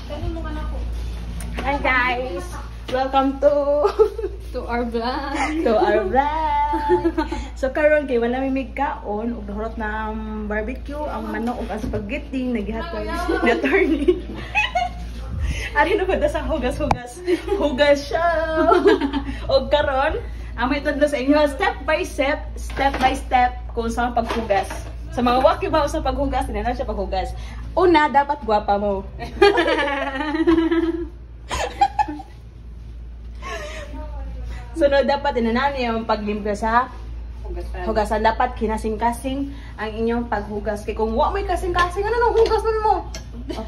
Hi guys! Welcome to our vlog. So karon kay wala may migkaon ug nahurot na ang barbecue, ang manok ug ang spaghetti nagihatag ni attorney. Ari na ba sa hugas-hugas? Hugas siya. Og karon, ang may tudlo sa inyo step by step kung saan paghugas. Sa mga waki ba sa paghugas, hindi na siya paghugas. Una, dapat gwapa mo. Sunod, dapat inanani yung paglimpyo sa hugasan. Dapat kinasing-kasing ang inyong paghugas. Kaya kung wak may kasing-kasing, ano nang hugasan mo?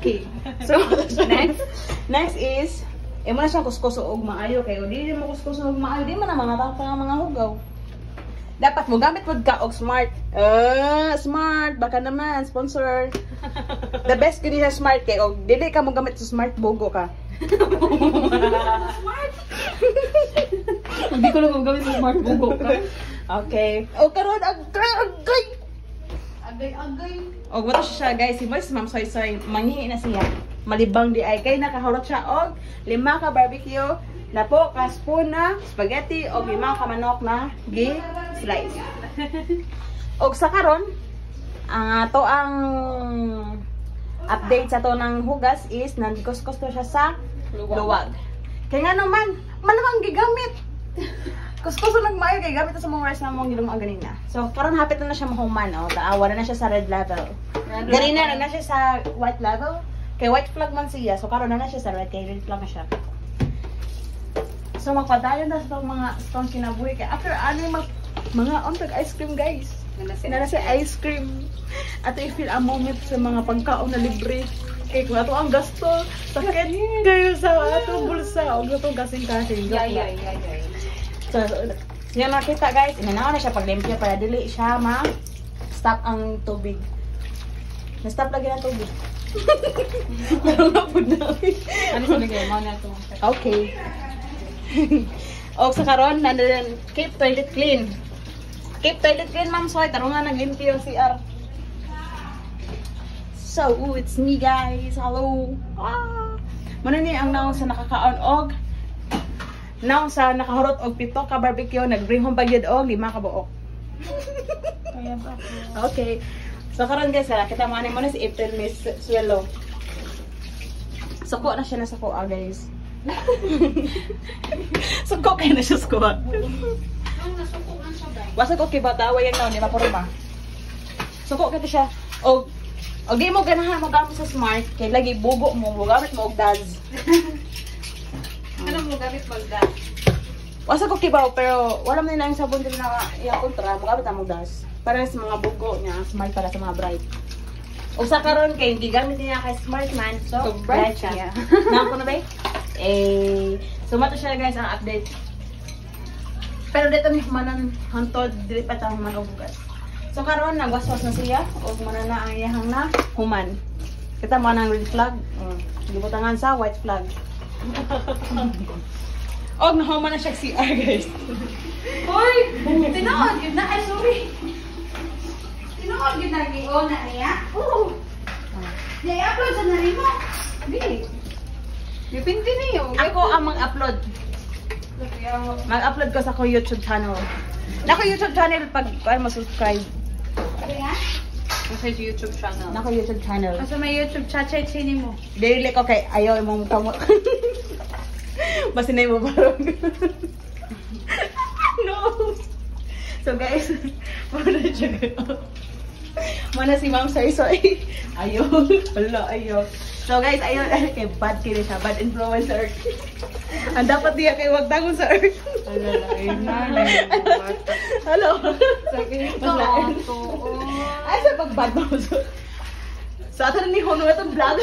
Okay. So, next is, mo na siyang kuskuso og maayo. Kaya kung di mo kuskuso og maayo, di mo na mga mga hugaw. Dapat mo gamit mo ka og smart. Smart. Baka naman, sponsor. The best kini sa smart. Kaya og dili ka mo gamit sa smart, bogo ka. Smart! Hindi ko lang gagawin sa smart bugo ka. Okay. O karon agay. Og wato siya guys, si Ma'am Soy Soy, manghihi na siya. Malibang di ay kay nakahurot siya og 5 ka barbecue, lapo ka spoon na spaghetti og 5 ka manok na gi-slice. Og sa karon, ato ang update sa to ng hugas is nandikos-kos to siya sa luwag. Kaya nga naman, malamang gigamit. Kuskuso nagmaayo kay gamit sa mga rice na mong gilong ganina. So, karon hapit na siya mahuman, oh. Taawa na siya sa red level. Ganina na siya sa white level. Kay white flag man siya. So, karon na siya sa red, kay red flag na siya. So, magpadayon na sa mga stone kinabuhi. Kaya after ano mga ontag ice cream, guys. Na siya ice cream. At i-feel a moment sa mga pagkaon na libre. Kaya kung ato ang gasto, sakit kayo sa atong bulsa. Huwag na itong kasing-kasing. So, yan nakita guys. Inanawa na siya paglimpya para dili siya ma-stop ang tubig. Na-stop lagi ng tubig. Parang napod namin. Ano sa lagay? Mau na ito. Okay. O sa karon, nandiyan, keep toilet clean. Keep toilet clean, Ma'am Soy. Tarungan naglimpyo yung CR. So, it's me guys. Hello. Muna ni ang naong sa nakakaon og naong sa nakahurot og 7 ka barbecue, nag-bring home bagyod og 5 ka buok. Kaya ba? Okay. So karon guys, kita mo ani mo na si April Miss Swello. Suko na siya na suko guys. Suko kay na siya suko. Nasuko na siya ba? Wasa ko kay batawa yang naon, di ba porma. Suko kay siya. Og di mo ganahan mo gamit sa smart, kay lagi bugo mo gamit mo og dads. Ano mo gamit magda? Wasa ko kibaw pero wala man nila yung sabon din na iya kontra, mo gamit ang das. Para sa mga bugo niya, smart para sa mga bright. O sa karon kay hindi gamit niya kay smart man, so bright siya. Nako na ba? So mato siya guys ang update. Pero dito mi humanan hantod dili pa ta human og bugas. So karon nagwaswas na siya og manana ang iyang na human. Kita mo nang red flag, gibutangan sa white flag. Og nahuman na siya CR guys. Hoy! Tinood yun na. Ay, sorry. Tinood yun na. O na niya? Oo. I-upload sa nari mo. Hindi. Dipindi niyo. Ako ang mag-upload. Mag-upload ko sa ko YouTube channel. Nako YouTube channel pag mo subscribe. Ano yan? Nasa YouTube channel. Nako YouTube channel. Kasi may YouTube chat-chat sini mo. Dili ko kay ayaw imong mukha mo. Masinay mo parang. No. So guys, mana si Ma'am Soy Soy. Ayaw. Wala, ayaw. So guys, ayaw kay bad kini siya, bad influencer. Ang dapat diya kay wag dagon sa earth. Hello. Sabi ko, ay sa pagbad mo. So ato ni Hono itong vlog.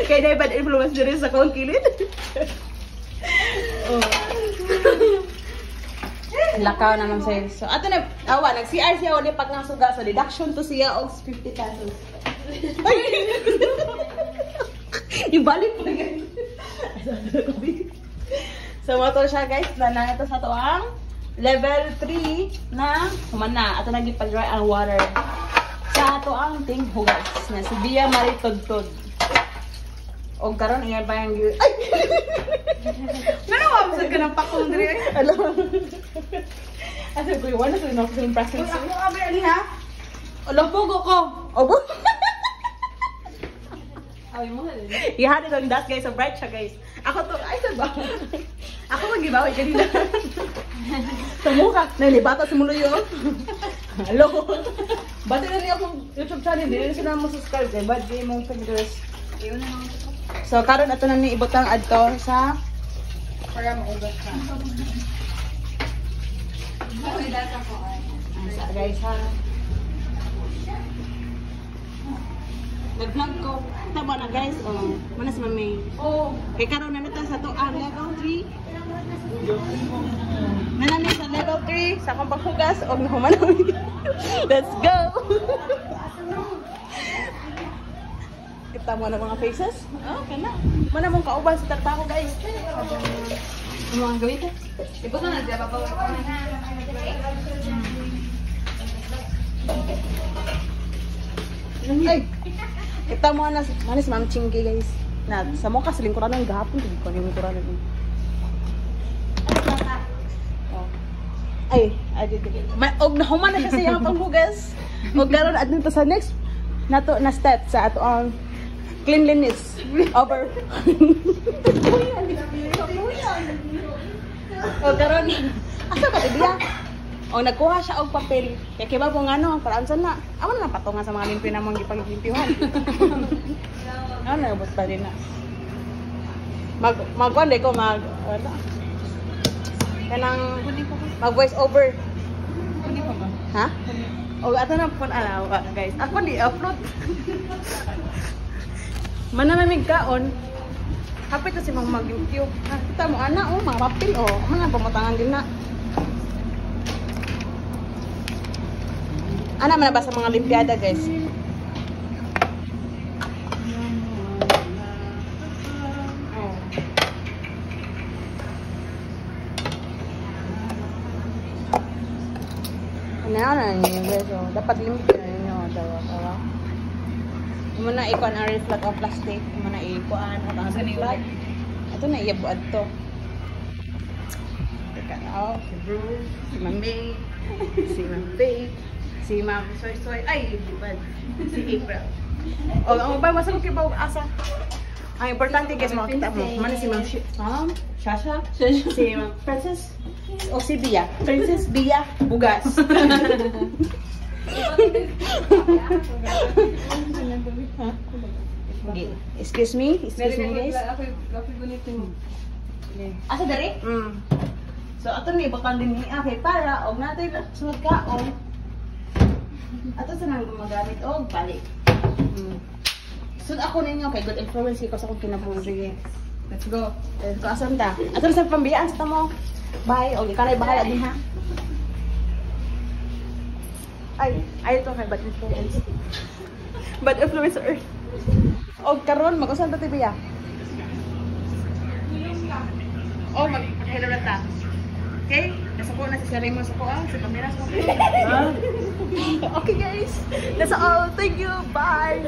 Kaya na bad influence rin sa kong kilid. Lakaw naman sa'yo. So ato na, nag-CR siya ulit pag nasuga. So deduction to siya og 50 pesos. Ibalik pa yan. So mato siya guys. Na ito sa to ang level 3 na humana. Ato nagipag-dry ang water. Sa ato ang ting hugas na si Bia Marie Todtod. O karon iyan pa yung... Ay! Nanawa mo ka ng pakong diri. Alam. Asa ko yung wala sa inox yung Uy, presence. ako abi ani ha. Alam po ko. Obo. Ay mo halin. Ihari lang das guys. So bright siya guys. Ako to. Ay ba? Ako mag-giveaway kanina. Tumukha. Nalibata sa mulo yun. Hello. Bati na niya akong YouTube channel. Hindi rin sila mo subscribe. Eh. Bad game mong pag-dress. Iyon na lang ito. So karon ato na ni ibutang adto sa Para maugat ka. Ay, data ko ay. sa guys ha. Nag-vlog ko. Tama na guys. Oh, mana si Mami. Oh. Kay karon na nato sa to level 3. Nanani sa level 3 sa akong paghugas og nahumanon. Let's go. Kita mo na mga faces? Okay na. Mana mong kauban sa trabaho guys. Ano ang gawin ko? Ibot na diya babawal ko. Ay. Kita mo na manis Ma'am Chinky guys. Na sa mo kasi lingkuran ng gahapon hindi ko lingkuran ng. Ay, did. Og nahuman na siya sa iyang panghugas. Og karon adto sa next nato na step sa ato ang cleanliness over. O karon asa ka diya? O nagkuha siya og papel. Kaya kiba po ngano para unsa na. Amo na patungan sa mga limpyo namong gipaglimpyuhan. Ano na basta din na. Magkuan ko mag ano? Kanang mag voice over. Hindi pa ba? Ha? O ato na pun alaw guys. Ako di upload. Manamamig kaon. Hapit kasi mga mag-YouTube. Kita mo ana oh, mga papel oh. Mga pamutangan din na. Ana man na ba sa mga Olimpiada guys? Oh. Ano niyo guys oh. Dapat limit na niyo daw. Mo na ikuan ang reflect of plastic, mo na ikuan ang reflect. Ito na iyabuad to. Teka na si Bruce, si Mami, si Ma'am Faith, si Ma'am Soy, ay, ibad. Si April. O, ang ba masarap kay bawag asa. Ang importante guys, makita mo. Mana si Ma'am Shasha, si Ma'am Princess, o si Bia. Princess Bia Bugas. Okay. Excuse me guys. Ako gunitin. Asa dari? So ato ni bakal din ni okay para og natay sunod ka og ato sa nang gumagamit og balik. Sud ako ninyo kay good influence ko sa akong kinabuhi. Sige. Let's go. Let's go asan ta? Ato sa pambiyaan sa mo. Bye. Og ikalay bahala din ha. Ay ito kay bad influence. Bad influencer. Og karon mag-usan ta tibiya. Oh, mag-hello na ta. Okay? Nasa po na si Sarimo sa ko sa camera sa ko. Okay guys. That's all. Thank you. Bye.